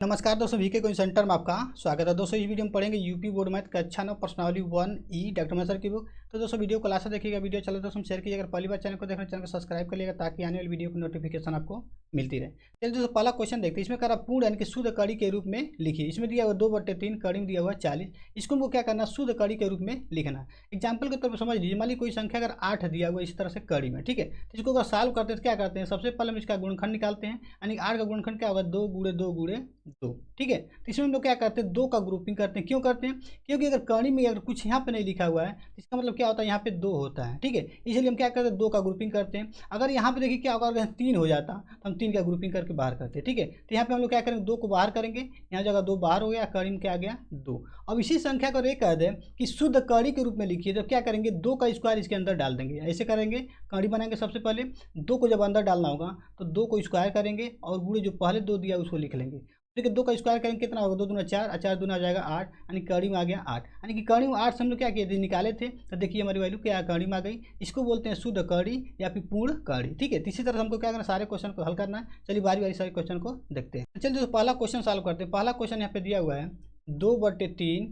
नमस्कार दोस्तों, VK coaching centre में आपका स्वागत है। दोस्तों इस वीडियो में पढ़ेंगे यूपी बोर्ड मैथ कक्षा 9 प्रश्नावली 1E डॉक्टर मैसर की बुक। तो दोस्तों वीडियो को लास्ट तक देखिएगा। वीडियो चले तो शेयर कीजिए। अगर पहली बार चैनल को देख रहे हैं चैनल को सब्सक्राइब कर लीजिएगा ताकि आने वाली वीडियो की नोटिफिकेशन आपको मिलती रहे। चलिए दोस्तों पहला क्वेश्चन देखते हैं। इसमें करा पूर्ण यानी कि शुद्ध कड़ी के रूप में लिखिए। इसमें दिया हुआ 2/3, कड़ी में दिया हुआ 40। इसको हमको क्या करना, शुद्ध कड़ी के रूप में लिखना। एग्जाम्पल के तौर पर समझ लीजिए, मान लीजिए कोई संख्या अगर 8 दिया हुआ इस तरह से कड़ी में, ठीक है। तो इसको अगर सॉल्व करते हैं तो क्या करते हैं, सबसे पहले हम इसका गुणनखंड निकालते हैं। यानी 8 का गुणनखंड क्या होगा, 2 गुणे 2 गुणे 2, ठीक है। तो इसमें हम लोग क्या करते हैं, 2 का ग्रुपिंग करते हैं। क्यों करते हैं, क्योंकि अगर कड़ी में अगर कुछ यहाँ पे नहीं लिखा हुआ है तो इसका मतलब क्या होता है, यहाँ पे 2 होता है, ठीक है। इसलिए हम क्या करते हैं, 2 का ग्रुपिंग करते हैं। अगर यहाँ पे देखिए क्या होगा, अगर 3 हो जाता तो हम 3 का ग्रुपिंग करके बाहर करते हैं, ठीक है। तो यहाँ पे हम लोग क्या करेंगे, 2 को बाहर करेंगे। यहाँ जगह 2 बाहर हो गया, कड़ी में क्या आ गया 2। अब इसी संख्या को एक कह दें कि शुद्ध कड़ी के रूप में लिखिए, तो क्या करेंगे, 2 का स्क्वायर इसके अंदर डाल देंगे। ऐसे करेंगे, कड़ी बनाएंगे। सबसे पहले 2 को जब अंदर डालना होगा तो 2 को स्क्वायर करेंगे और गुणे जो पहले 2 दिया उसको लिख लेंगे। देखिए 2 का स्क्वायर करेंगे कितना होगा, 2 दूना 4 और 4 दूना आ जाएगा 8, यानी कड़ी में आ गया 8। यानी कि कड़ी में 8 से हम लोग क्या किए थे, निकाले थे। तो देखिए हमारी वैल्यू क्या कड़ी में आ गई। इसको बोलते हैं शुद्ध कड़ी या फिर पूर्ण कड़ी, ठीक है। इसी तरह हमको क्या करना, सारे क्वेश्चन को हल करना है। चलिए बारी बारी सारे क्वेश्चन को देखते हैं। तो चलिए पहला क्वेश्चन सॉल्व करते हैं। पहला क्वेश्चन यहाँ पे दिया हुआ है 2/3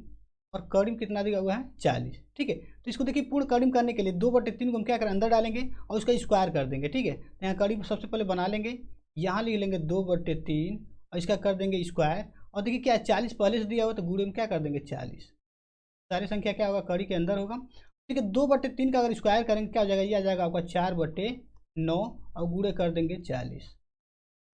और कड़ी में कितना दिया हुआ है 40, ठीक है। तो इसको देखिए पूर्ण कड़ी में करने के लिए 2/3 को हम क्या करें, अंदर डालेंगे और उसका स्क्वायर कर देंगे, ठीक है। तो यहाँ कड़ी सबसे पहले बना लेंगे। यहाँ लिख लेंगे 2/3 और इसका कर देंगे स्क्वायर। और देखिए क्या 40 पहले से दिया हुआ तो गुणे में क्या कर देंगे 40। सारी संख्या क्या होगा, कड़ी के अंदर होगा। ठीक है, 2/3 का अगर स्क्वायर करेंगे क्या हो जाएगा, ये आ जाएगा आपका 4/9 और गुणे कर देंगे 40,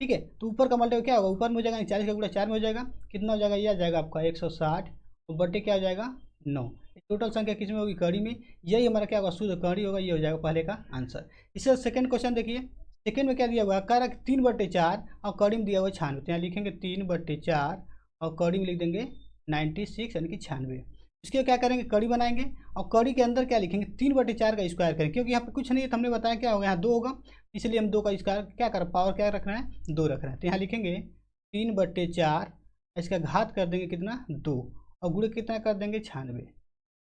ठीक है। तो ऊपर का मल्टीप्लाई क्या होगा, ऊपर में हो जाएगा, 40 का गुणा 4 में हो जाएगा, कितना हो जाएगा, ये आ जाएगा आपका 160 और बट्टे क्या हो जाएगा 9। टोटल संख्या किस में होगी, कड़ी में। यही हमारा क्या होगा, शुद्ध कड़ी होगा। ये हो जाएगा पहले का आंसर। इससे सेकंड क्वेश्चन देखिए। सेकंड में क्या दिया हुआ है, कह रहा है 3/4 और कड़ी में दिया हुआ 96। तो यहाँ लिखेंगे 3/4 और कड़ी में लिख देंगे 96 यानी कि 96। इसके क्या करेंगे, कड़ी बनाएंगे और कड़ी के अंदर क्या लिखेंगे, 3/4 का स्क्वायर करेंगे। क्योंकि यहाँ पे कुछ नहीं है तो हमने बताया क्या होगा, यहाँ 2 होगा, इसलिए हम 2 का स्क्वायर क्या कर, पावर क्या रखना है 2 रख रहे हैं। तो यहाँ लिखेंगे 3/4, इसका घात कर देंगे कितना 2 और गुणे कितना कर देंगे 96।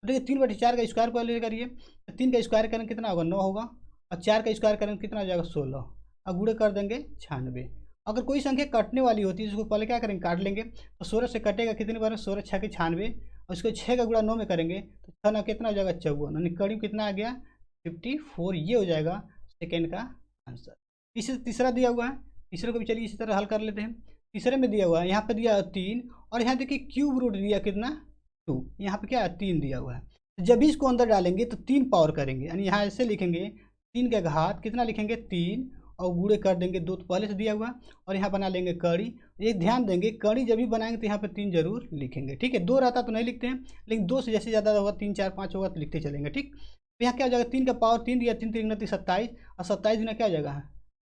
देखिए 3/4 का स्क्वायर पहले करिए, तो 3 का स्क्वायर करेंगे कितना होगा 9 होगा, और 4 का स्क्वायर करेंगे कितना हो जाएगा 16 और गुणे कर देंगे 96। अगर कोई संख्या कटने वाली होती है उसको पहले क्या करेंगे, काट लेंगे। तो 16 से कटेगा कितने बार, 16 6 के 96 और उसको 6 का गुणा 9 में करेंगे तो 6 ना कितना हो जाएगा 54, यानी कड़ी कितना आ गया 54। ये हो जाएगा सेकेंड का आंसर। तीसरा दिया हुआ है, तीसरे को भी चलिए इसी तरह हल कर लेते हैं। तीसरे में दिया हुआ है, यहाँ पे दिया 3 और यहाँ देखिए क्यूब रूट दिया कितना 2, यहाँ पे क्या है 3 दिया हुआ है। जब भी इसको अंदर डालेंगे तो 3 पावर करेंगे, यानी यहाँ ऐसे लिखेंगे 3 का घात कितना लिखेंगे 3 और गुणे कर देंगे 2 तो पहले से दिया हुआ और यहाँ बना लेंगे कड़ी। एक ध्यान देंगे, कड़ी जब भी बनाएंगे तो यहाँ पे 3 जरूर लिखेंगे, ठीक है। 2 रहता तो नहीं लिखते हैं, लेकिन 2 से जैसे ज़्यादा होगा 3 4 5 होगा तो लिखते चलेंगे, ठीक। तो यहाँ क्या हो जाएगा, 3 का पावर 3 दिया, 3 3 27 और 27 गुना क्या हो जाएगा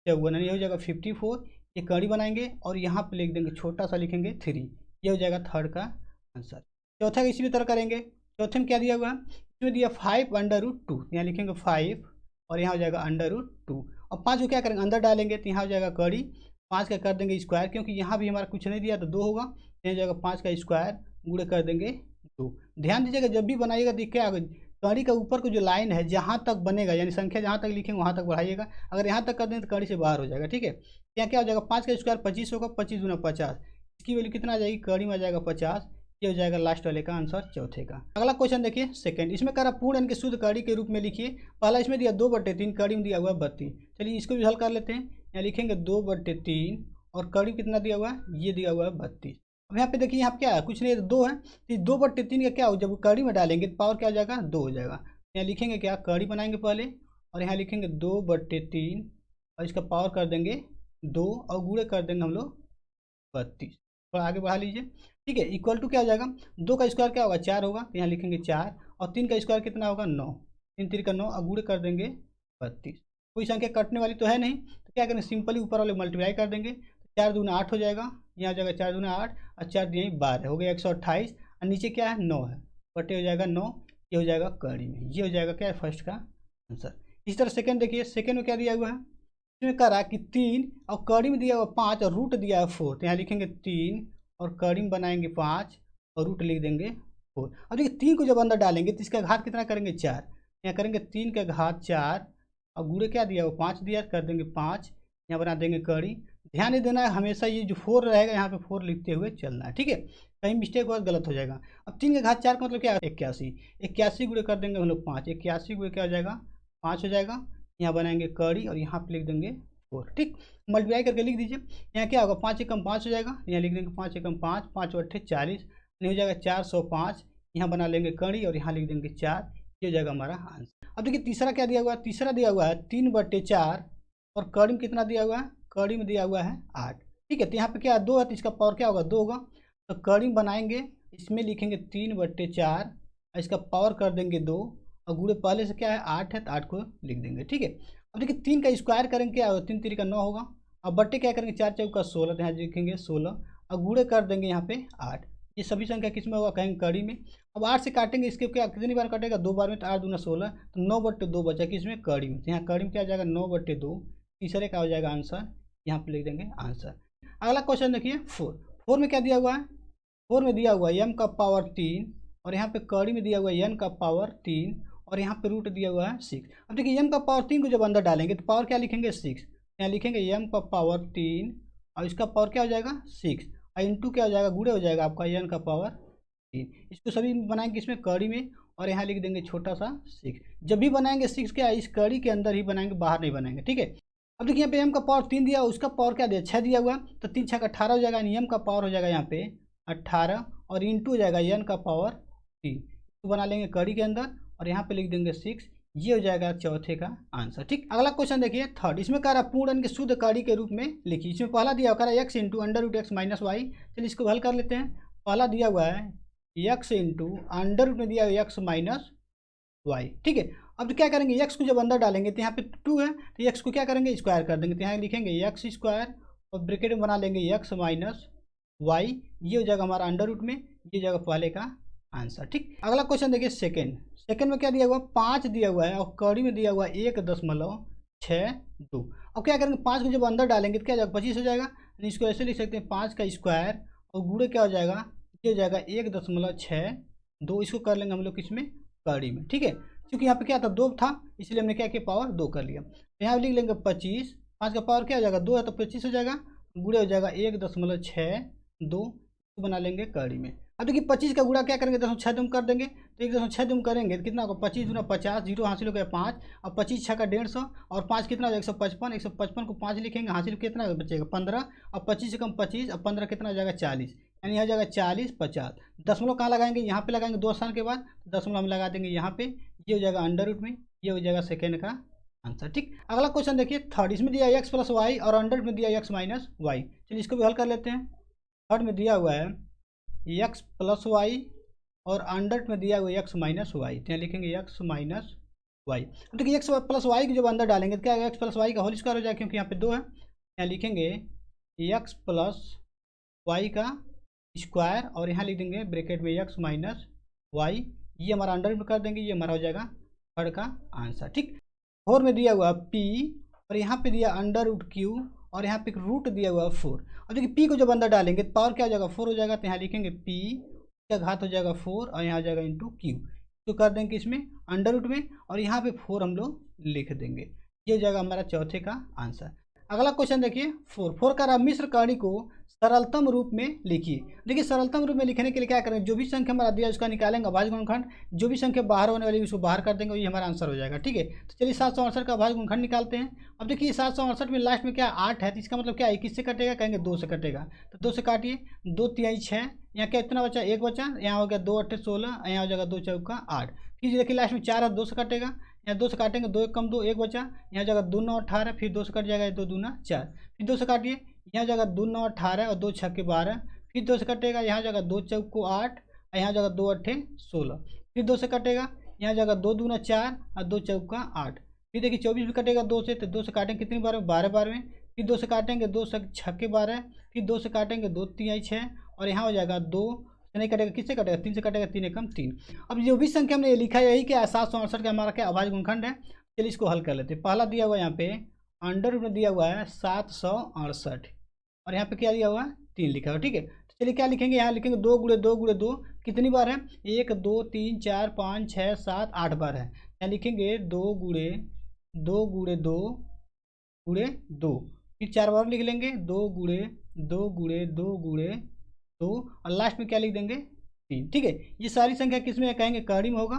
54, यानी हो जाएगा 54। ये कड़ी बनाएंगे और यहाँ पे लिख देंगे छोटा सा लिखेंगे 3। ये हो जाएगा थर्ड का आंसर। चौथा का इसी तरह करेंगे। चौथे में क्या दिया हुआ है, इसमें दिया 5/√2, यहाँ लिखेंगे 5 और यहाँ हो जाएगा √2 और 5 को क्या करेंगे अंदर डालेंगे तो यहाँ हो जाएगा कड़ी। 5 का कर देंगे स्क्वायर, क्योंकि यहाँ भी हमारा कुछ नहीं दिया तो 2 होगा, यहाँ हो जाएगा 5 का स्क्वायर गुणे कर देंगे 2। ध्यान दीजिएगा जब भी बनाइएगा तो क्या कड़ी का ऊपर को जो लाइन है जहाँ तक बनेगा, यानी संख्या जहाँ तक लिखेंगे वहाँ तक बढ़ाइएगा। अगर यहाँ तक कर देंगे तो कड़ी से बाहर हो जाएगा, ठीक है। यहाँ क्या हो जाएगा 5 का स्क्वायर 25 होगा, 25 गुना 50, इसकी वैल्यू कितना आ जाएगी, कड़ी में आ जाएगा 50। ये हो जाएगा लास्ट वाले का आंसर चौथे का। अगला क्वेश्चन देखिए सेकंड। इसमें कह रहा पूर्ण यानी कि शुद्ध कड़ी के रूप में लिखिए। पहला इसमें दिया 2/3, कड़ी में दिया हुआ 32। चलिए इसको भी हल कर लेते हैं। यहाँ लिखेंगे 2/3 और कड़ी कितना दिया हुआ है, ये दिया हुआ है 32। अब यहाँ पे देखिए यहाँ क्या है, कुछ नहीं है तो 2 है, तो 2/3 का क्या हो, जब कड़ी में डालेंगे तो पावर क्या हो जाएगा 2 हो जाएगा। यहाँ लिखेंगे क्या, कड़ी बनाएंगे पहले और यहाँ लिखेंगे 2/3 और इसका पावर कर देंगे 2 और गुणे कर देंगे हम लोग 32। थोड़ा आगे बढ़ा लीजिए, ठीक है। इक्वल टू क्या हो जाएगा, 2 का स्क्वायर क्या होगा 4 होगा, तो यहाँ लिखेंगे 4 और 3 का स्क्वायर कितना होगा 9, 3 3 का 9 और गुणे कर देंगे 32। कोई संख्या कटने वाली तो है नहीं, तो क्या करेंगे सिंपली ऊपर वाले मल्टीप्लाई कर देंगे। 4 दूना 8 हो जाएगा, यहाँ हो जाएगा 4 दूना 8 और 4 दिए 12 हो गया 128 और नीचे क्या है 9 है, बटे हो जाएगा 9। ये हो जाएगा कड़ी में, ये हो जाएगा क्या है फर्स्ट का आंसर। इसी तरह सेकेंड देखिए। सेकेंड में क्या दिया हुआ है, इसमें कह रहा है कि 3 और कड़ी में दिया हुआ 5 और रूट दिया है 4। तो यहाँ लिखेंगे 3 और कड़ी में बनाएंगे 5 और रूट लिख देंगे 4। अब देखिए 3 को जब अंदर डालेंगे तो इसका घात कितना करेंगे 4, यहाँ करेंगे 3 का घात 4 और गुणे क्या दिया वो 5 दिया, कर देंगे 5, यहाँ बना देंगे कड़ी। ध्यान नहीं देना है, हमेशा ये जो 4 रहेगा यहाँ पे 4 लिखते हुए चलना है, ठीक है, कहीं मिस्टेक हुआ गलत हो जाएगा। अब 3 का घात 4 का मतलब क्या है 81, 81 गुणे कर देंगे हम लोग 5, 81 गुणे क्या हो जाएगा 5 हो जाएगा। यहाँ बनाएंगे कड़ी और यहाँ पे लिख देंगे 4, ठीक, मल्टीप्लाई करके लिख दीजिए। यहाँ क्या होगा 5 एकम 5 हो जाएगा, यहाँ लिख देंगे 5 एकम 5, 5 अट्ठे 40, नहीं हो जाएगा 405। यहाँ बना लेंगे कड़ी और यहाँ लिख देंगे 4, ये हो जाएगा हमारा आंसर। अब देखिए तीसरा क्या दिया हुआ है, तीसरा दिया हुआ है 3/4 और कड़ी में कितना दिया हुआ है, कड़ी में दिया हुआ है 8, ठीक है। तो यहाँ पे क्या 2 है तो इसका पावर क्या होगा 2 होगा। तो कड़ी बनाएंगे, इसमें लिखेंगे 3/4, इसका पावर कर देंगे 2 और गुणे पहले से क्या है 8 है तो 8 को लिख देंगे, ठीक है। अब देखिए 3 का स्क्वायर करेंगे क्या होगा 3 3 का 9 होगा। अब बट्टे क्या करेंगे 4 चौका 16, तो यहाँ लिखेंगे 16 और गुणे कर देंगे यहाँ पे 8। ये सभी संख्या किस में होगा कहेंगे कड़ी में। अब 8 से काटेंगे, इसके क्या कितनी बार काटेगा 2 बार में, तो 8 दूना 16, तो 9/2 बचा किसमें कड़ी में। तो यहाँ कड़ी में क्या हो जाएगा 9/2, तीसरे का हो जाएगा आंसर, यहाँ पे लिख देंगे आंसर। अगला क्वेश्चन देखिए 4 में क्या दिया हुआ है, 4 में दिया हुआ है m का पावर 3 और यहाँ पे कड़ी में दिया हुआ है n का पावर 3 और यहाँ पे रूट दिया हुआ है 6। अब देखिए m का पावर 3 को जब अंदर डालेंगे तो पावर क्या लिखेंगे 6, यहाँ लिखेंगे m का पावर 3 और इसका पावर क्या हो जाएगा 6 और इंटू क्या हो जाएगा गुणे हो जाएगा आपका n का पावर 3। इसको सभी बनाएंगे इसमें कड़ी में और यहाँ लिख देंगे छोटा सा 6। जब भी बनाएंगे 6 क्या इस कड़ी के अंदर ही बनाएंगे, बाहर नहीं बनाएंगे, ठीक है। अब देखिए यहाँ पे m का पावर 3 दिया, उसका पावर क्या दिया 6 दिया हुआ, तो 3 6 का 18 हो जाएगा, m का पावर हो जाएगा यहाँ पे 18 और इंटू हो जाएगा n का पावर 3, तो बना लेंगे कड़ी के अंदर और यहाँ पे लिख देंगे 6, ये हो जाएगा चौथे का आंसर, ठीक। अगला क्वेश्चन देखिए थर्ड, इसमें कह रहा पूर्ण के शुद्ध कड़ी के रूप में लिखिए। इसमें पहला दिया हुआ है x into under root x minus y. चलिए इसको हल कर लेते हैं। पहला दिया हुआ है x इंटू अंडर रूट में दिया हुआ है एक्स माइनस वाई, ठीक है। अब क्या करेंगे x को जब अंदर डालेंगे तो यहाँ पे 2 है, तो x को क्या करेंगे स्क्वायर कर देंगे, तो यहाँ लिखेंगे x स्क्वायर और ब्रैकेट में बना लेंगे x माइनस वाई, ये हो जाएगा हमारा अंडर रूट में, ये जाएगा पहले का आंसर, ठीक। अगला क्वेश्चन देखिए सेकंड में क्या दिया हुआ 5 दिया हुआ है और कड़ी में दिया हुआ 1.62। अब क्या करेंगे 5 को जब अंदर डालेंगे तो क्या जाएगा 25 हो जाएगा, इसको ऐसे लिख सकते हैं 5 का स्क्वायर और गुणे क्या हो जाएगा, ये हो जाएगा 1.62, इसको कर लेंगे हम लोग किसमें कड़ी में, ठीक है। क्योंकि यहाँ पे क्या था 2 था, इसलिए हमने क्या किया पावर 2 कर लिया। तो यहाँ लिख लेंगे 25, 5 का पावर क्या हो जाएगा 2 है तो 25 हो जाएगा, गुणे हो जाएगा 1.62, बना लेंगे कड़ी में। अब देखिए 25 का गुणा क्या करेंगे 6 दुम कर देंगे, तो 1.6 करेंगे तो कितना होगा 25 दूना 50, जीरो हासिल हो गया 5 और 25 6 का 150 और 5 कितना हो जाएगा 155, 155 को 5 लिखेंगे, हासिल कितना बचेगा 15 और 25 से कम 25 और 15 कितना हो जाएगा 40, यानी हो जाएगा 40 50। दशमलव कहाँ लगाएंगे यहाँ पे लगाएंगे 2 स्थान के बाद, दशमलव हम लगा देंगे यहाँ पे, ये हो जाएगा अंडर रूट में, ये हो जाएगा सेकेंड का आंसर, ठीक। अगला क्वेश्चन देखिए थर्ड, इसमें दिया x प्लस वाई और अंडर रूट में दिया x माइनस वाई। चलिए इसको भी हल कर लेते हैं। थर्ड में दिया हुआ है x प्लस वाई और अंडर में दिया हुआ x माइनस वाई, तो यहाँ लिखेंगे x माइनस वाई। अब देखिए x प्लस वाई को जब अंदर डालेंगे तो क्या x प्लस वाई का होल स्क्वायर हो जाएगा, क्योंकि यहाँ पे 2 है, यहाँ लिखेंगे x प्लस वाई का स्क्वायर और यहाँ लिख देंगे ब्रैकेट में x माइनस वाई, ये हमारा अंडर में कर देंगे, ये हमारा हो जाएगा थर्ड का आंसर, ठीक। 4 में दिया हुआ p और यहाँ पे दिया अंडर रूट क्यू और यहाँ पे रूट दिया हुआ 4। अब देखिए p को जब अंदर डालेंगे तो पावर क्या हो जाएगा 4 हो जाएगा, तो यहाँ लिखेंगे p का घात हो जाएगा 4 और यहाँ हो जाएगा इंटू क्यू, तो कर देंगे इसमें अंडर रूट में और यहाँ पे 4 हम लोग लिख देंगे, ये हो जाएगा हमारा चौथे का आंसर। अगला क्वेश्चन देखिए 4 का रहा मिश्र कड़ी को सरलतम रूप में लिखिए। देखिए सरलतम रूप में लिखने के लिए क्या करेंगे, जो भी संख्या हमारा दिया उसका निकालेंगे अभाज्य गुणनखंड, जो भी संख्या बाहर होने वाली उसको बाहर कर देंगे, ये हमारा आंसर हो जाएगा, ठीक है। तो चलिए 768 का अभाज्य गुणनखंड निकालते हैं। अब देखिए 768 में लास्ट में क्या 8 है, तो इसका मतलब क्या है किससे कटेगा, कहेंगे 2 से कटेगा, तो 2 से काटिए, 2 तिहाई 6, यहाँ क्या इतना बचा 1 बचा, यहाँ हो गया 2 8 16, यहाँ हो जाएगा 2 चौका 8। फिर देखिए लास्ट में 4 है 2 से कटेगा, यहाँ 2 से काटेंगे 2 1 कम 2 1 बचा, यहाँ जाएगा 2 9 18, फिर 2 से कट जाएगा 2 दूना 4, फिर 2 से काटिए, यहाँ जाएगा 2 9 18 और 2 6 12, फिर 2 से कटेगा, यहाँ जाएगा 2 चौको 8 और यहाँ जाएगा 2 8 16, फिर 2 से कटेगा, यहाँ जाएगा 2 दूना 4 और 2 चौका 8, फिर देखिए 24 भी कटेगा 2 से, तो 2 से काटेंगे कितनी बार में 12 बार में, फिर 2 से काटेंगे 2 6 12, फिर 2 से काटेंगे 2 तिहाई 6 और यहाँ हो जाएगा 2 नहीं कटेगा, किससे कटेगा 3 से कटेगा, 3 एकम 3। अब जो भी संख्या हमने लिखा है यही क्या है 768 का हमारा क्या अभाज्य गुणनखंड है। चलिए इसको हल कर लेते हैं। पहला दिया हुआ है यहाँ पे अंडर रूट में दिया हुआ है 768 और यहाँ पे क्या दिया हुआ है 3 लिखा हुआ, ठीक है। तो चलिए क्या लिखेंगे, यहाँ लिखेंगे 2 गुणे 2 गुणे 2 कितनी बार है 1 2 3 4 5 6 7 8 बार है, यहाँ लिखेंगे 2 गुणे 2 गुणे 2 गुणे 2 फिर 4 बार लिख लेंगे, 2 और लास्ट में क्या लिख देंगे 3। ठीक है, ये सारी संख्या किस में कहेंगे कड़ी में होगा।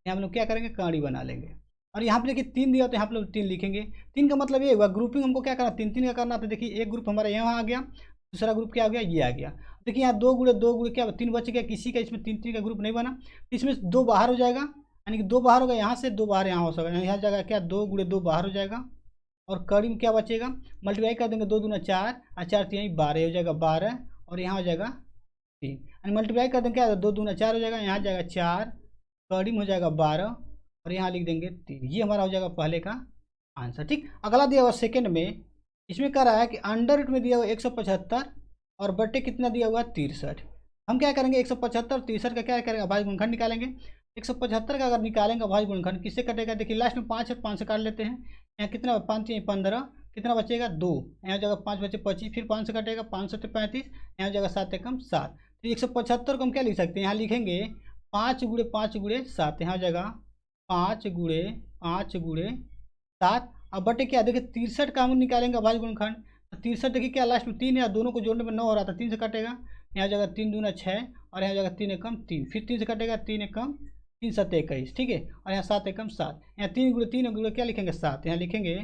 यहाँ हम लोग क्या करेंगे कड़ी बना लेंगे। और यहाँ पे देखिए 3 दिया तो यहाँ पे लोग 3 लिखेंगे। 3 का मतलब ये हुआ ग्रुपिंग हमको क्या करना, 3 का करना। तो देखिए एक ग्रुप हमारा यहाँ आ गया, दूसरा ग्रुप क्या आ गया, ये आ गया। देखिए यहाँ 2 गुणे क्या 3 बच गया, किसी का इसमें 3 का ग्रुप नहीं बना। इसमें 2 बाहर हो जाएगा, यानी कि 2 बाहर होगा यहाँ से, 2 बाहर यहाँ हो सकता है, यहाँ जाएगा क्या 2 गुणे 2 बाहर हो जाएगा। और कड़ी में क्या बचेगा, मल्टीप्लाई कर देंगे, 2 दूना 4 और 4 3 12 हो जाएगा 12, और यहाँ हो जाएगा 3। यानी मल्टीप्लाई कर देंगे क्या 2 दूना 4 हो जाएगा, यहाँ जाएगा 4, कड़ी में हो जाएगा 12 और यहाँ लिख देंगे 3। ये हमारा हो जाएगा पहले का आंसर। ठीक, अगला दिया हुआ सेकंड में, इसमें कह रहा है कि अंडर रूट में दिया हुआ 175 और बट्टे कितना दिया हुआ 63। हम क्या करेंगे 175 और 63 का क्या करेंगे अभाज्य गुणनखंड निकालेंगे। 175 का अगर निकालेंगे अभाज्य गुणनखंड किससे कटेगा, देखिए लास्ट में 5 है, 5 से काट लेते हैं। यहाँ कितना 5 15, कितना बचेगा 2, यहाँ जगह 5 बचे 25, फिर 5 से कटेगा 5 से 35, यहाँ जगह 7 एकम 7। तो 175 को हम क्या लिख सकते हैं, यहाँ लिखेंगे 5 गुणे 5 गुणे 7, यहाँ जगह 5 गुणे 5 गुणे 7। अब बटे क्या देखिए 63 का हम निकालेंगे अभाज्य गुणनखंड। तो 63 देखिए क्या लास्ट में 3 है, दोनों को जोड़ने में 9 हो रहा था, 3 से कटेगा, यहाँ जगह 3 दूना 6 और यहाँ जगह 3 एकम 3, फिर 3 से कटेगा 3 एकम 3 7 21। ठीक है, और यहाँ 7 एकम 7, यहाँ 3 गुणे क्या लिखेंगे 7, यहाँ लिखेंगे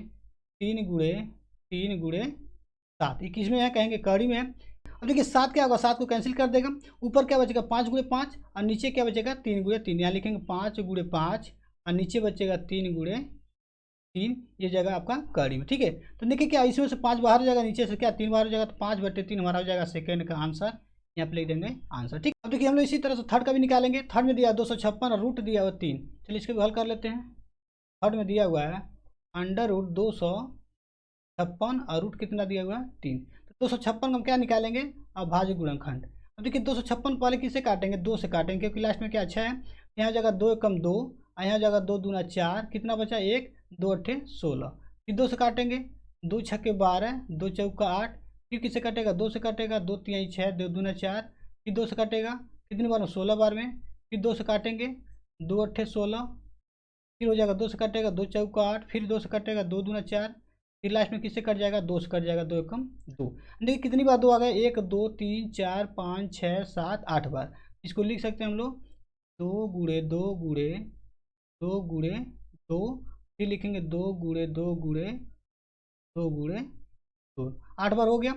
3 गुणे 7। ये किस में है कहेंगे कड़ी में है। अब देखिए 7 क्या होगा, 7 को कैंसिल कर देगा, ऊपर क्या बचेगा 5 गुणे 5 और नीचे क्या बचेगा 3 गुणे 3, यहाँ लिखेंगे 5 गुणे 5 और नीचे बचेगा 3 गुणे 3, ये जगह आपका कड़ी में। ठीक है, तो देखिए क्या इसमें से 5 बाहर हो जाएगा, नीचे से क्या 3 बाहर हो जाएगा, तो 5/3 हमारा हो जाएगा सेकेंड का आंसर। यहाँ पे लिख देंगे आंसर। ठीक, अब देखिए हम लोग इसी तरह से थर्ड का भी निकालेंगे। थर्ड में दिया 256 और रूट दिया हुआ 3। चलिए इसको भी हल कर लेते हैं। थर्ड में दिया हुआ है अंडर रूट 256 और रूट कितना दिया हुआ है 3। तो 256 हम क्या निकालेंगे अभाज्य गुणनखंड। अब देखिए 256 पहले किससे काटेंगे, 2 से काटेंगे, क्योंकि लास्ट में क्या अच्छा है, यहाँ जगह 2 एकम 2 और यहाँ जगह 2 दूना 4, कितना बचा 1, 2 अट्ठे 16, फिर 2 से काटेंगे, 2 छक्के 12, 2 चौका 8, फिर किससे कटेगा 2 से कटेगा, 2 3 6, 2 दूना 4, फिर 2 से कटेगा कितनी बार में 16 बार में, फिर 2 से काटेंगे 2 अट्ठे 16, फिर हो जाएगा 2 से कटेगा 2 चौका 8, फिर 2 से कटेगा 2 दूना 4, फिर लास्ट में किससे कट जाएगा 2 से कट जाएगा, 2 एकम 2। देखिए कितनी बार 2 आ गए, 1 2 3 4 5 6 7 8 बार। इसको लिख सकते हैं हम लोग 2 गुणे 2 गुणे 2 गुणे 2, फिर लिखेंगे 2 गुणे 2 गुणे 2 गुणे 2, 8 बार हो गया।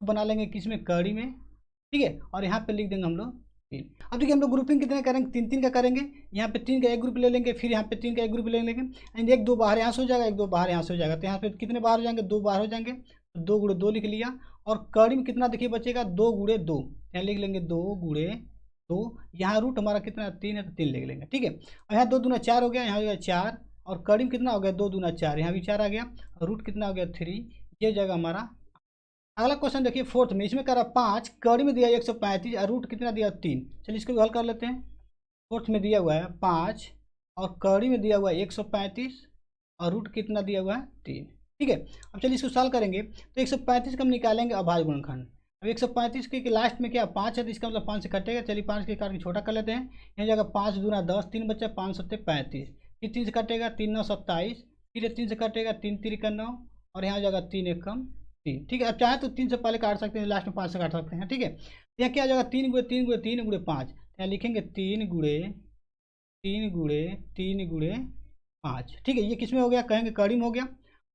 बना लेंगे किस में कड़ी में। ठीक है, और यहाँ पे लिख देंगे हम लोग 3। अब देखिए हम लोग ग्रुपिंग कितने करेंगे, 3 का करेंगे। यहाँ पे 3 का एक ग्रुप ले लेंगे, फिर यहाँ पे 3 का एक ग्रुप ले लेंगे, एंड 1 2 बाहर यहाँ से हो जाएगा, 1 2 बाहर यहाँ से हो जाएगा। तो यहाँ पे कितने बाहर हो जाएंगे 2 बाहर हो जाएंगे, तो 2 गुणे 2 लिख लिया। और कड़ी में कितना देखिए बचेगा 2 गुणे 2, यहाँ लिख लेंगे 2 गुणे 2। यहाँ रूट हमारा कितना 3 है, तो 3 लिख लेंगे। ठीक है, और यहाँ 2 दूना 4 हो गया, यहाँ हो गया 4, और कड़ी में कितना हो गया 2 दूना 4, यहाँ भी 4 आ गया, और रूट कितना हो गया 3, ये जगह हमारा। अगला क्वेश्चन देखिए फोर्थ में, इसमें कह रहा 5, कड़ी में दिया 135 और रूट कितना दिया 3। चलिए इसको भी हल कर लेते हैं। फोर्थ में दिया हुआ है 5 और कड़ी में दिया हुआ है 135 और रूट कितना दिया हुआ है 3। ठीक है, अब चलिए इसको सॉल्व करेंगे। तो 135 का हम निकालेंगे अभाज्य गुणनखंड। अब 135 के लास्ट में क्या 5 है, तो इसका मतलब 5 से कटेगा। चलिए 5 के काट के छोटा कर लेते हैं। यहाँ जगह 5 दूना 10, 3 बच्चा 5 7 35, फिर 3 से कटेगा 3 9 27, फिर 3 से कटेगा 3 3 का 9, और यहाँ जगह 3 एकम 3। ठीक है, अब चाहे तो 3 से पहले काट सकते हैं, लास्ट में 5 से काट सकते हैं। ठीक है, यहाँ क्या आ जाएगा 3 गुणे 3 गुणे 3 गुणे 5, यहाँ लिखेंगे 3 गुणे 3 गुणे 3 गुणे 5। ठीक है, ये किस में हो गया कहेंगे कड़ी में हो गया।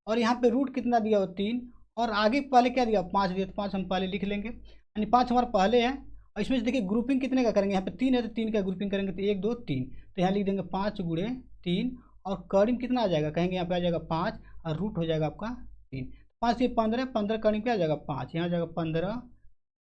और यहाँ पे रूट कितना दिया हो 3, और आगे पहले क्या दिया 5 दिया, तो 5 हम पहले लिख लेंगे, यानी 5 हमारा पहले है। और इसमें से देखिए ग्रुपिंग कितने का करेंगे, यहाँ पे 3 है तो 3 का ग्रुपिंग करेंगे, तो 1 2 3, तो यहाँ लिख देंगे 5 गुणे 3। और कड़ी में कितना आ जाएगा कहेंगे, यहाँ पे आ जाएगा 5 और रूट हो जाएगा आपका 3। 5 ये 15, 15 कड़ी में क्या आ जाएगा 5, यहाँ जाएगा 15,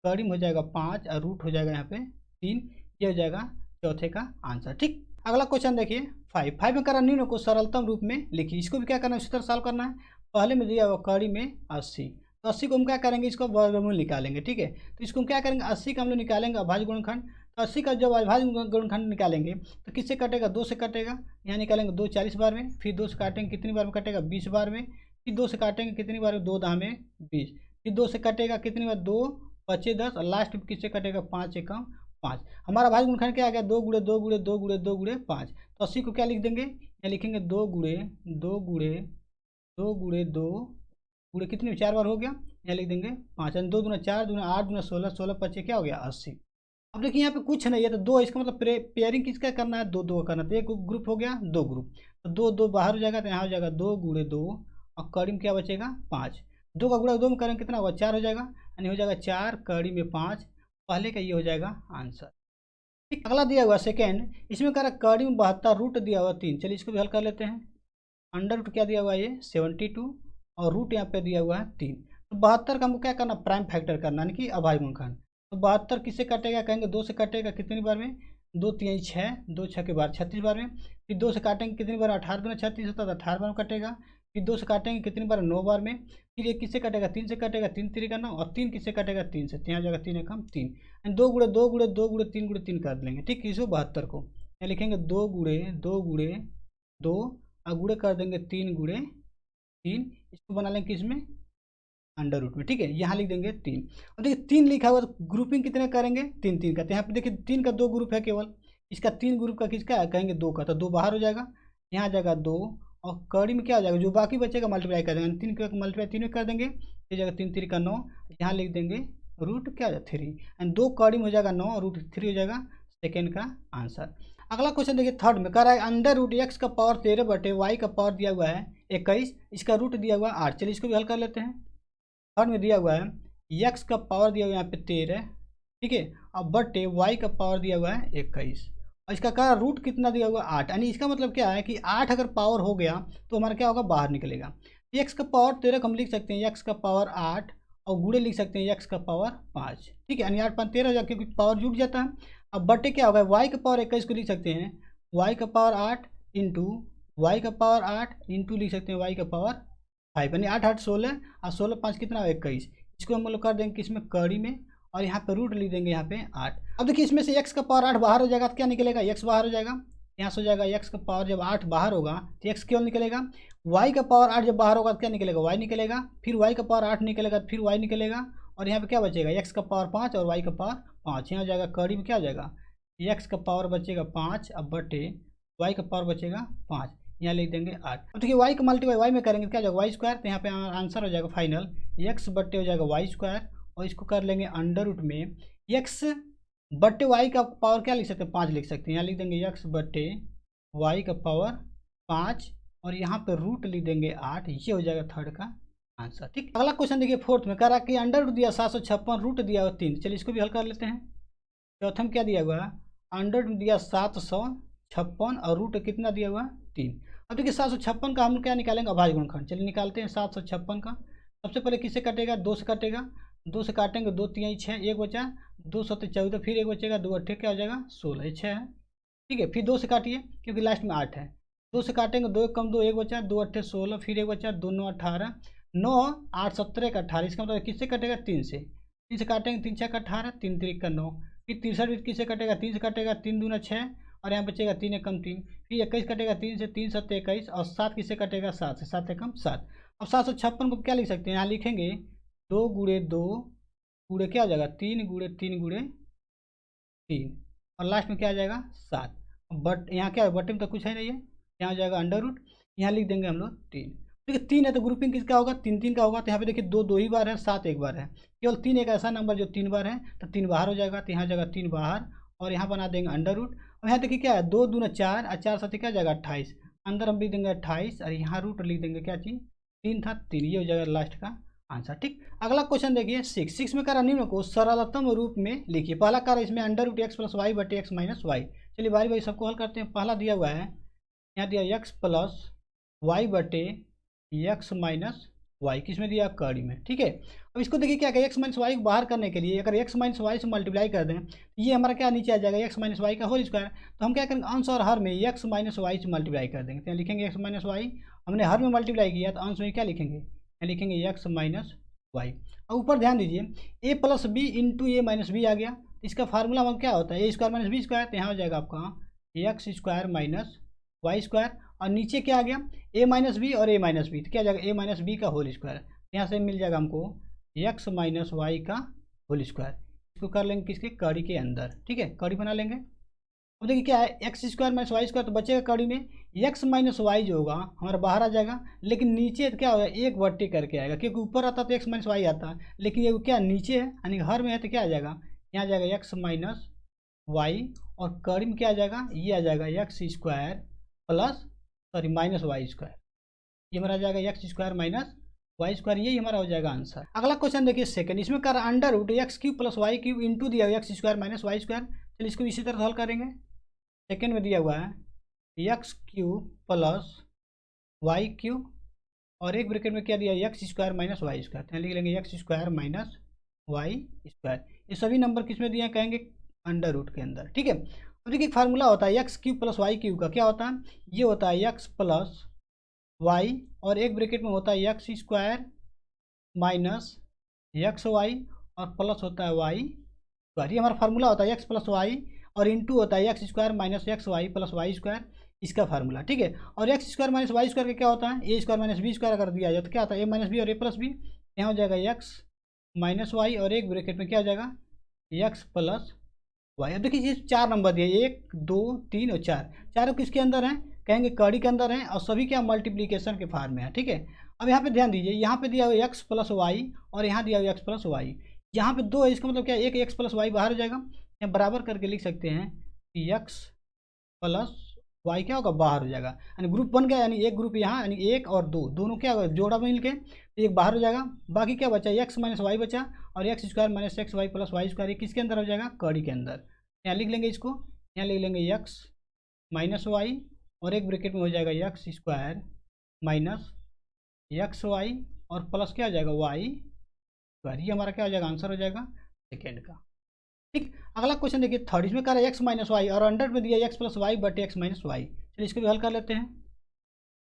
कड़ी में हो जाएगा 5 और रूट हो जाएगा यहाँ पे 3, ये हो जाएगा चौथे का आंसर। ठीक, अगला क्वेश्चन देखिए 5 में करा निम्न को सरलतम रूप में लिखिए। इसको भी क्या करना है इसी तरह सॉल्व करना है। पहले में दिया हुआ कड़ी में 80, तो 80 को हम क्या करेंगे इसको वर्गमूल निकालेंगे। ठीक है, तो इसको हम क्या करेंगे 80 का हम लोग निकालेंगे अभाज्य गुणनखंड। तो 80 का जब अभाज्य गुणनखंड निकालेंगे तो किससे कटेगा 2 से कटेगा, यहाँ निकालेंगे 2 40 बार में, फिर 2 से काटेंगे कितनी बार में कटेगा 20 बार में, फिर 2 से काटेंगे कितनी बार में 2 दाह में 20, फिर 2 से कटेगा कितनी बार 2 5 10, और लास्ट में किससे कटेगा 5 एकम 5। हमारा अभाज्य गुणनखंड क्या आ गया 2 गुणे 2 गुणे 2 गुणे 2 गुणे 5। तो 80 को क्या लिख देंगे, यहाँ लिखेंगे 2 गुणे 2 गुणे 2 गुणे 2 गुणे कितनी 4 बार हो गया, यहाँ लिख देंगे 5, 2 दूना 4, दूना 8, दूना 16, 16 पच्चीस क्या हो गया 80। अब देखिए यहाँ पे कुछ नहीं है तो 2, इसका मतलब पेयरिंग किसका करना है, 2 2 का करना। तो एक ग्रुप हो गया, 2 ग्रुप, तो 2 2 बाहर हो जाएगा, तो यहाँ हो जाएगा 2 गुणे 2 और कड़ी में क्या बचेगा 5। 2 का गुणा 2 में करेंगे कितना होगा 4 हो जाएगा, यानी हो जाएगा 4 कड़ी में 5। पहले का ये हो जाएगा आंसर। ठीक, अगला दिया हुआ सेकेंड, इसमें कह रहा है कड़ी में 72, रूट दिया हुआ 3। चलिए इसको भी हल कर लेते हैं। अंडर रूट क्या दिया हुआ है ये 72 और रूट यहाँ पे दिया हुआ है 3। तो 72 का हमको क्या करना, प्राइम फैक्टर करना, यानी कि अभाज्य गुणनखंड। तो 72 किससे कटेगा, कहेंगे 2 से कटेगा, कितनी बार में 2 3 6, 2 6 के बाद 36 बार में। फिर 2 से काटेंगे कितनी बार, 18 दूना 36 होता है, 18 बार में कटेगा। फिर 2 से काटेंगे कितनी बार, 9 बार में। फिर ये किससे कटेगा, 3 से कटेगा, 3 3 का 9, और 3 किससे कटेगा 3 से, यहाँ जाएगा 3 एकम 3। 2 गुणे 2 गुणे 2 गुणे 3 गुणे 3 कर लेंगे। ठीक, इसको 72 को यहाँ लिखेंगे 2 गुणे 2 गुणे 2 और गुणे कर देंगे 3 गुणे 3। इसको बना लेंगे किसमें, अंडर रूट में। ठीक है, यहाँ लिख देंगे 3। और देखिए 3 लिखा हुआ तो ग्रुपिंग कितने करेंगे, 3 3 का। तो यहाँ पे देखिए 3 का 2 ग्रुप है केवल, इसका 3 ग्रुप का किसका है, कहेंगे 2 का, तो 2 बाहर हो जाएगा, यहाँ आ जाएगा 2 और कड़ी में क्या हो जाएगा, जो बाकी बचेगा मल्टीप्लाई कर देंगे, 3 का मल्टीप्लाई 3 में कर देंगे, ये जाएगा 3 3 का 9, यहाँ लिख देंगे रूट क्या हो जाएगा 3 एंड 2 कड़ी में हो जाएगा 9 और रूट 3 हो जाएगा सेकेंड का आंसर। अगला क्वेश्चन देखिए थर्ड में कह रहा है अंडर रूट एक्स का पावर 13 बटे वाई का पावर दिया हुआ है 21, इसका रूट दिया हुआ है 8। चलिए इसको भी हल कर लेते हैं। थर्ड में दिया हुआ है एक्स का पावर दिया हुआ है यहाँ पे 13, ठीक है, और बटे वाई का पावर दिया हुआ है 21 और इसका कह रूट कितना दिया हुआ है 8। यानी इसका मतलब क्या है कि 8 अगर पावर हो गया तो हमारा क्या होगा, बाहर निकलेगा। एक्स का पावर 13 को हम लिख सकते हैं एक्स का पावर 8 और गुणे लिख सकते हैं एक्स का पावर 5। ठीक है, यानी 8 5 13 हो जाए क्योंकि पावर जुट जाता है। अब बटे क्या होगा, वाई का पावर 21 को लिख सकते हैं वाई का पावर 8 इंटू वाई का पावर 8 इंटू लिख सकते हैं वाई का पावर 5, यानी 8 8 16 और 16 5 कितना हो 21। इसको हम लोग कर देंगे किसमें, कड़ी में, और यहाँ पे रूट लिख देंगे यहाँ पे 8। अब देखिए इसमें से x का पावर 8 बाहर हो जाएगा तो क्या निकलेगा, x बाहर हो जाएगा, यहाँ से हो जाएगा x का पावर जब 8 बाहर होगा तो x केवल निकलेगा। y का पावर 8 जब बाहर होगा तो क्या निकलेगा, y निकलेगा। फिर y का पावर 8 निकलेगा फिर y निकलेगा, और यहाँ पे क्या बचेगा x का पावर 5 और y का पावर 5। यहाँ हो जाएगा कड़ी में क्या हो जाएगा, x का पावर बचेगा 5 अब बटे y का पावर बचेगा 5, यहाँ लिख देंगे 8। अब देखिए y का मल्टीप्लाई y में करेंगे क्या हो जाएगा वाई स्क्वायर, तो यहाँ पे आंसर हो जाएगा फाइनल x बटे हो जाएगा वाई स्क्वायर, और इसको कर लेंगे अंडर रूट में x बटे y का पावर क्या लिख सकते हैं 5 लिख सकते हैं, यहाँ लिख देंगे x बटे y का पावर 5 और यहाँ पे रूट लिख देंगे 8। ये हो जाएगा थर्ड का आंसर। ठीक, अगला क्वेश्चन देखिए फोर्थ में कह रहा है कि अंडर रूट दिया 756 रूट दिया हुआ 3। चलिए इसको भी हल कर लेते हैं। चौथे में क्या दिया हुआ है, अंडर रूट दिया 756 और रूट कितना दिया हुआ 3। अब देखिए 756 का हम क्या निकालेंगे, अभाज्य गुणनखंड। चलिए निकालते हैं 756 का। सबसे पहले किससे कटेगा, 2 से कटेगा, 2 से काटेंगे 2 3 6, एक बचा 2 7 14, फिर एक बचेगा 2 8 क्या हो जाएगा 16, 6 है। ठीक है, फिर 2 से काटिए क्योंकि लास्ट में 8 है, 2 से काटेंगे 2 1 कम 2, एक बचा 2 8 16, फिर एक बचा 2 9 18, 9 8 17 का 18। इसका मतलब किससे कटेगा 3 से, 3 से काटेंगे 3 6 का 18, 3 3 का 9, फिर 63 किससे कटेगा 3 से कटेगा 3 दूना 6 और यहाँ बचेगा 3 एकम 3, फिर 21 कटेगा 3 से, 3 7 21 और 7 किससे कटेगा 7 से, 7 एकम 7। अब 756 को क्या लिख सकते हैं, यहाँ लिखेंगे 2 गुणे 2 गुणे क्या हो जाएगा 3 गुणे 3 गुणे 3 और लास्ट में क्या आ जाएगा 7। बट यहाँ क्या है, बटे में तो कुछ है नहीं है, यहाँ हो जाएगा अंडर रूट, यहाँ लिख देंगे हम लोग 3। देखिए 3 है तो ग्रुपिंग किसका होगा, 3 3 का होगा। तो यहाँ पे देखिए 2 2 ही बार है, 7 एक बार है, केवल 3 एक ऐसा नंबर जो 3 बार है, तो 3 बाहर हो जाएगा, तो यहाँ जाएगा 3 बाहर और यहाँ बना देंगे अंडर रूट। और यहाँ देखिए क्या है 2 दूना 4 और 4 7 क्या जाएगा 28, अंदर हम लिख देंगे 28 और यहाँ रूट लिख देंगे क्या चीज़ 3 था 3, ये हो जाएगा लास्ट का आंसर। ठीक, अगला क्वेश्चन देखिए 6 में कह रहा निम्न को सरलतम रूप में लिखिए। पहला कह रहा इसमें under root x plus y बटे एक्स माइनस वाई। चलिए बारी बारी सबको हल करते हैं। पहला दिया हुआ है यहाँ दिया एक्स प्लस वाई बटे एक्स माइनस वाई, किसमें दिया कड़ी में। ठीक है, अब इसको देखिए क्या है एक्स माइनस वाई को बाहर करने के लिए अगर एक्स माइनस वाई से मल्टीप्लाई कर दें तो ये हमारा क्या नीचे आ जाएगा एक्स माइनस वाई का होल स्क्वायर। तो हम क्या करेंगे अंश और हर में एक्स माइनस वाई से मल्टीप्लाई कर देंगे, तो यहाँ लिखेंगे एक्स माइनस वाई, हमने हर में मल्टीप्लाई किया तो अंश में क्या लिखेंगे, यहाँ लिखेंगे एक्स माइनस वाई। और ऊपर ध्यान दीजिए a plus b into a minus b आ गया, इसका फार्मूला हम क्या होता है a square minus b square, तो यहाँ हो जाएगा आपका x square minus y square और नीचे क्या आ गया ए माइनस बी और ए माइनस बी, तो क्या आ जाएगा ए माइनस बी का होल स्क्वायर। यहाँ से मिल जाएगा हमको एक्स माइनस वाई का होल स्क्वायर। इसको कर लेंगे किसके कड़ी के अंदर। ठीक है, कड़ी बना लेंगे अब देखिए क्या है, x square minus y square, तो बचेगा कड़ी में एक्स माइनस वाई जो होगा हमारा बाहर आ जाएगा, लेकिन नीचे क्या होगा, एक बट्टे करके आएगा, क्योंकि ऊपर आता तो एक्स माइनस वाई आता, लेकिन ये क्या नीचे है यानी हर में है, तो क्या आ जाएगा, यहाँ आ जाएगा एक्स माइनस वाई, और कड़ी में क्या आ जाएगा, ये आ जाएगा x square plus sorry minus y square, ये हमारा आ जाएगा x square minus y square, यही हमारा हो जाएगा आंसर। अगला क्वेश्चन देखिए सेकंड, इसमें कर under root x cube plus y cube into दिया हुआ x square minus y square. चलिए इसको इसी तरह हल करेंगे। सेकंड में दिया हुआ है x cube plus y cube, और एक ब्रैकेट में क्या दिया है, x square minus y square, तो लिख लेंगे x square minus y square. ये सभी नंबर किस में दिए हैं, कहेंगे अंडर रूट के अंदर, ठीक है। अब देखिए फार्मूला होता है x cube plus y cube का, क्या होता है, ये होता है एक्स प्लस वाई, और एक ब्रैकेट में होता है x square minus x y, और प्लस होता है वाई स्क्वायर। ये हमारा फार्मूला होता है एक्स प्लस वाई, और इंटू होता है x square minus x y plus y square, इसका फार्मूला, ठीक है। और x square minus y square का क्या होता है, a square minus b square अगर दिया जाए तो क्या होता है, ए माइनस बी और ए प्लस बी, यहाँ हो जाएगा एक्स माइनस वाई, और एक ब्रैकेट में क्या हो जाएगा एक्स प्लस वाई। अब देखिए ये चार नंबर दिए, 1 2 3 और 4, चारों किसके अंदर हैं, कहेंगे कड़ी के अंदर हैं, और सभी क्या मल्टीप्लीकेशन के फार्म में है, ठीक है। अब यहाँ पे ध्यान दीजिए, यहाँ पे दिया हुआ एक्स प्लस वाई, और यहाँ दिया हुआ एक्स प्लस वाई, यहाँ पे दो है, इसका मतलब क्या है, एक एक्स प्लस वाई बाहर हो जाएगा, यहाँ बराबर करके लिख सकते हैं कि एक्स प्लस वाई क्या होगा, बाहर हो जाएगा, यानी ग्रुप बन गया, यानी एक ग्रुप यहाँ, यानी 1 और 2 दोनों क्या होगा, जोड़ा मिल के एक बाहर हो जाएगा, बाकी क्या बचा, एक्स माइनस वाई बचा, और x square minus x y plus y square, ये किसके अंदर हो जाएगा, कड़ी के अंदर। यहाँ लिख लेंगे इसको, यहाँ लिख लेंगे एक्स माइनस वाई, और एक ब्रैकेट में हो जाएगा x square minus x y, और प्लस क्या हो जाएगा वाई स्क्वायर, ये हमारा क्या हो जाएगा, आंसर हो जाएगा सेकेंड का, ठीक। अगला क्वेश्चन देखिए थर्ड, इसमें कह रहा है एक्स माइनस वाई, और अंडर में दिया एक्स प्लस वाई बटे एक्स माइनस वाई। चलिए इसको भी हल कर लेते हैं।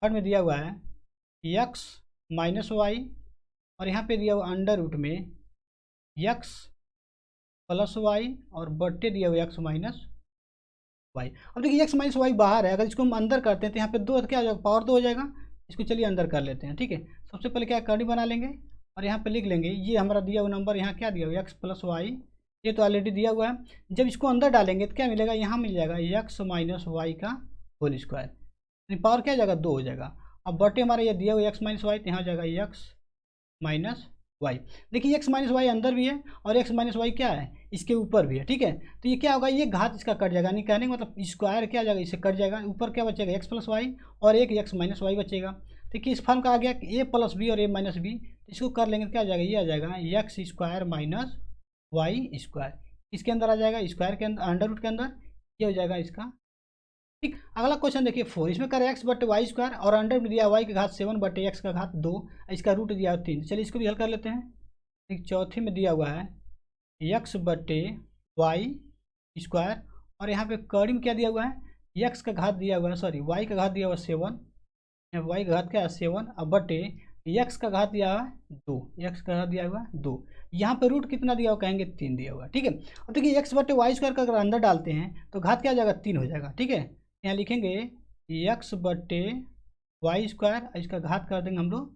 थर्ड में दिया हुआ है एक्स माइनस वाई, और यहाँ पे दिया हुआ अंडर रूट में एक्स प्लस वाई, और बटे दिया हुआ एक्स माइनस वाई। अब देखिए एक्स माइनस वाई बाहर है, अगर इसको हम अंदर करते हैं तो यहाँ पे दो क्या हो जाएगा, पावर 2 हो जाएगा, इसको चलिए अंदर कर लेते हैं, ठीक है। सबसे पहले क्या कड़ी बना लेंगे, और यहाँ पे लिख लेंगे ये हमारा दिया हुआ नंबर, यहाँ क्या दिया हुआ एक्स प्लस वाई, ये तो ऑलरेडी दिया हुआ है। जब इसको अंदर डालेंगे तो क्या मिलेगा, यहाँ मिल जाएगा एक्स माइनस वाई का होल स्क्वायर, यानी पावर क्या हो जाएगा, 2 हो जाएगा। अब बटे हमारा ये दिया हुआ एक्स माइनस वाई, तो यहाँ हो जाएगा एक्स माइनस वाई। देखिए एक्स माइनस वाई अंदर भी है, और एक्स माइनस वाई क्या है, इसके ऊपर भी है, ठीक है। तो ये क्या होगा, ये घात इसका कट जाएगा, नहीं कहने का मतलब स्क्वायर क्या जाएगा, इससे कट जाएगा, ऊपर क्या बचेगा एक्स प्लस वाई, और एक एक्स माइनस वाई बचेगा। तो किस फॉर्म का आ गया, ए प्लस बी और ए माइनस बी, इसको कर लेंगे तो क्या आ जाएगा, ये आ जाएगा x square minus y square, इसके अंदर आ जाएगा स्क्वायर के अंदर, अंडर रूट के अंदर, ये हो जाएगा इसका, ठीक। अगला क्वेश्चन देखिए 4, इसमें कर एक्स बटे वाई स्क्वायर, और अंडर में दिया वाई का घात 7 बटे एक्स का घात 2, इसका रूट दिया 3। चलिए इसको भी हल कर लेते हैं। ठीक, चौथे में दिया हुआ है एक्स बटे वाई स्क्वायर, और यहाँ पे कड़ी में क्या दिया हुआ है, एक्स का घात दिया हुआ है, सॉरी वाई का घात दिया हुआ है 7, वाई का घात क्या है 7, अब बटे एक्स का घात दिया हुआ है 2, एक्स का घात दिया हुआ है 2, यहाँ पे रूट कितना दिया हुआ, कहेंगे 3 दिया हुआ है, ठीक है। और देखिए एक्स बटे वाई स्क्वायर का अगर अंदर डालते हैं तो घात क्या आ जाएगा, 3 हो जाएगा, ठीक है। यहाँ लिखेंगे एक्स बटे वाई स्क्वायर, इसका घात कर देंगे हम लोग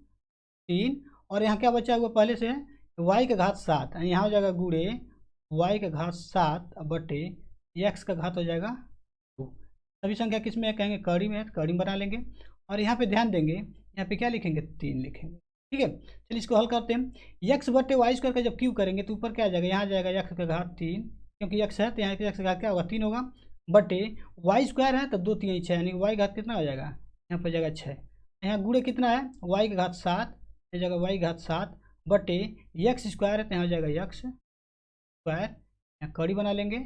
3, और यहाँ क्या बचा हुआ पहले से है वाई का घात 7, यहाँ हो जाएगा गुड़े वाई का घात 7 बटे एक्स का घात हो जाएगा 2। सभी संख्या किस में है, कहेंगे कड़ी में है, कड़ी में बना लेंगे, और यहाँ पे ध्यान देंगे, यहाँ पे क्या लिखेंगे 3 लिखेंगे, ठीक है। चलिए इसको हल करते हैं। एक्स बटे वाई स्क्वायर का जब क्यू करेंगे तो ऊपर क्या आ जाएगा, यहाँ आ जाएगा एक्स का घात 3, क्योंकि एक्स है तो यहाँ एक्स का घात क्या होगा 3 होगा, बटे वाई स्क्वायर है तो 2 3 6, यानी वाई घात कितना हो जाएगा, यहाँ पर जाएगा 6, यहाँ गुड़े कितना है वाई का घात 7, यहाँ जाएगा वाई घात 7 बटे एक्स स्क्वायर है तो यहाँ हो जाएगा एक्स स्क्वायर, यहाँ कड़ी बना लेंगे,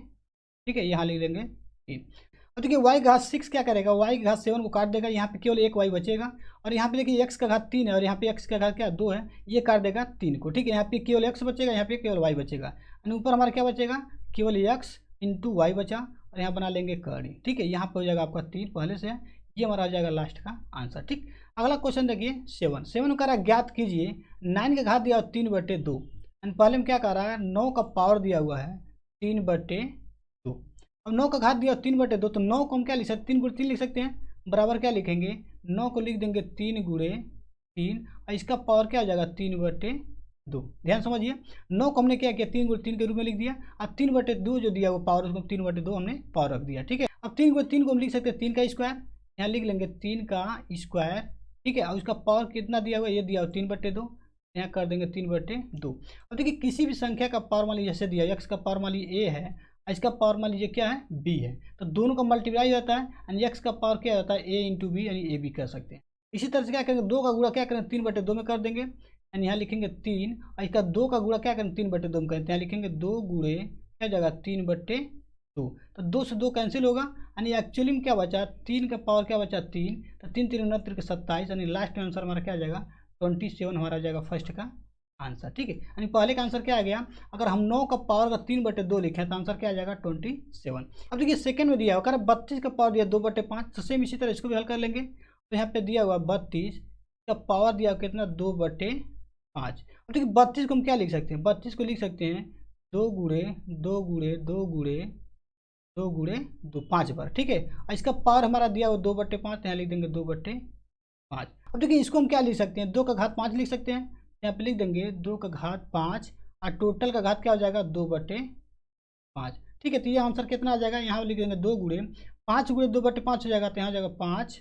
ठीक है, यहाँ लिख लेंगे 3। और देखिए वाई घात 6 क्या करेगा, वाई घात 7 को काट देगा, यहाँ पे केवल एक वाई बचेगा, और यहाँ पे देखिए एक्स का घात 3 है, और यहाँ पे एक्स का घात क्या 2 है, ये काट देगा 3 को, ठीक है। यहाँ पे केवल एक्स बचेगा, यहाँ पे केवल वाई बचेगा, यानी ऊपर हमारा क्या बचेगा, केवल एक्स इंटू वाई बचा, और यहाँ बना लेंगे कड़ी, ठीक है। यहाँ पे हो जाएगा आपका 3 पहले से है, ये हमारा हो जाएगा लास्ट का आंसर, ठीक। अगला क्वेश्चन देखिए 7 कह रहा है ज्ञात कीजिए 9 का घात दिया 3 बटे 2, एंड पहले में क्या कह रहा है 9 का पावर दिया हुआ है 3 बटे 2। अब 9 का घात दिया 3 बटे 2, तो 9 को हम क्या लिख सकते हैं, 3 गुणे 3 लिख सकते हैं, बराबर क्या लिखेंगे 9 को लिख देंगे 3 गुणे 3, और इसका पावर क्या हो जाएगा 3 बटे ध्यान समझिए, 9 को हमने क्या किया, 3 के रूप में लिख दिया। अब 3/2 जो दिया वो पावर, उसको 3/2 हमने पावर रख दिया। ठीक है, अब 3 को हम लिख सकते हैं 3 का स्क्वायर, यहाँ लिख लेंगे 3 का स्क्वायर। ठीक है, और उसका पावर कितना दिया हुआ, ये दिया हुआ 3/2, यहाँ कर देंगे 3/2। अब देखिए किसी भी संख्या का पावर मान लीजिए, जैसे दिया एक्स का पावर मान लीजिए a है, इसका पावर मान लीजिए क्या है, b है, तो दोनों का मल्टीप्लाई जाता है यानी एक्स का पावर क्या जाता है, a इंटू बी यानी ए बी कर सकते हैं। इसी तरह से क्या करेंगे, 2 का गुणा क्या करेंगे, 3/2 में कर देंगे, यानी यहाँ लिखेंगे 3, और इसका 2 का गुणा क्या करेंगे, 3/2 में करेंगे, यहाँ लिखेंगे 2 गुणे क्या जगह 3/2, तो 2 से 2 कैंसिल होगा, यानी एक्चुअली में क्या बचा, 3 का पावर क्या बचा 3, तो 3 3 29 के 27, यानी लास्ट आंसर हमारा क्या आ जाएगा 27 हमारा आ जाएगा फर्स्ट का आंसर। ठीक है, यानी पहले का आंसर क्या आ गया, अगर हम 9 का पावर का 3/2 लिखें तो आंसर क्या आ जाएगा 27। अब देखिए सेकंड में दिया हुआ, अगर 32 का पावर दिया 2/5, तो सेम इसी तरह इसको भी हल कर लेंगे। तो यहाँ पे दिया हुआ 32 का पावर दिया हुआ कितना 2/5। अब देखिए 32 को हम क्या लिख सकते हैं, 32 को लिख सकते हैं 2 गुणे 2 गुणे 2 गुणे 2 गुणे 2 5 बार। ठीक है, और इसका पावर हमारा दिया हुआ 2/5, यहाँ लिख देंगे 2/5। अब देखिए इसको हम क्या लिख सकते हैं, 2 का घात 5 लिख सकते हैं, यहाँ पे लिख देंगे 2 का घात 5, और टोटल का घात क्या हो जाएगा 2/5। ठीक है, तो ये आंसर कितना आ जाएगा, यहाँ लिख देंगे 2 गुणे 5 गुणे 2/5 हो जाएगा, तो यहाँ जाएगा 5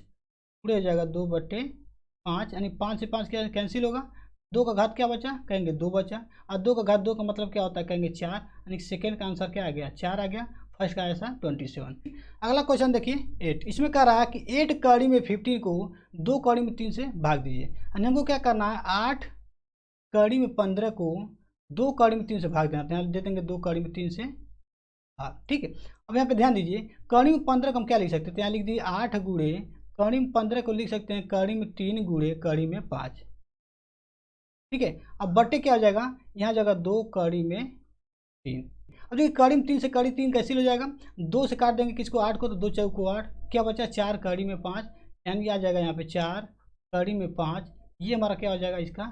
गुणे हो जाएगा 2/5, यानी 5 से 5 क्या कैंसिल होगा, 2 का घात क्या बचा, कहेंगे 2 बचा, और 2 का घात 2 का मतलब क्या होता है, कहेंगे 4, यानी सेकेंड का आंसर क्या आ गया 4 आ गया, फर्स्ट का ऐसा 27। अगला क्वेश्चन देखिए 8, इसमें कह रहा है कि 8 कड़ी में 15 को 2 कड़ी में 3 से भाग दीजिए, यानी हमको क्या करना है, 8 कड़ी में 15 को 2 कड़ी में 3 से भाग देना, यहाँ दे देंगे 2 कड़ी में 3 से भाग। ठीक है, अब यहाँ पे ध्यान दीजिए, कड़ी में 15 को हम क्या लिख सकते हैं, तो यहाँ लिख दिए 8 गुणे कड़ी में 15 को लिख सकते हैं कड़ी में 3 गुणे कड़ी में 5। ठीक है, अब बट्टे क्या हो जाएगा, यहाँ जगह 2 कड़ी में 3। अब देखिए कड़ी में 3 से कड़ी 3 कैसे हो जाएगा, 2 से काट देंगे किसको 8 को, तो 2 चौको 8, क्या बचा 4 कड़ी में 5, यानी आ जाएगा यहाँ पे 4 कड़ी में 5, ये हमारा क्या हो जाएगा इसका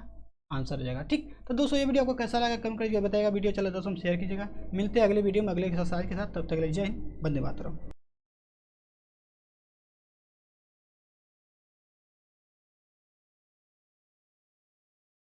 आंसर हो जाएगा। ठीक, तो दोस्तों ये वीडियो आपको कैसा लगा कमेंट करके बताइएगा, वीडियो चला दोस्तों शेयर कीजिएगा, मिलते हैं अगले वीडियो में अगले एक्सरसाइज के साथ, तब तक के लिए जय हिंद, वंदे मातरम।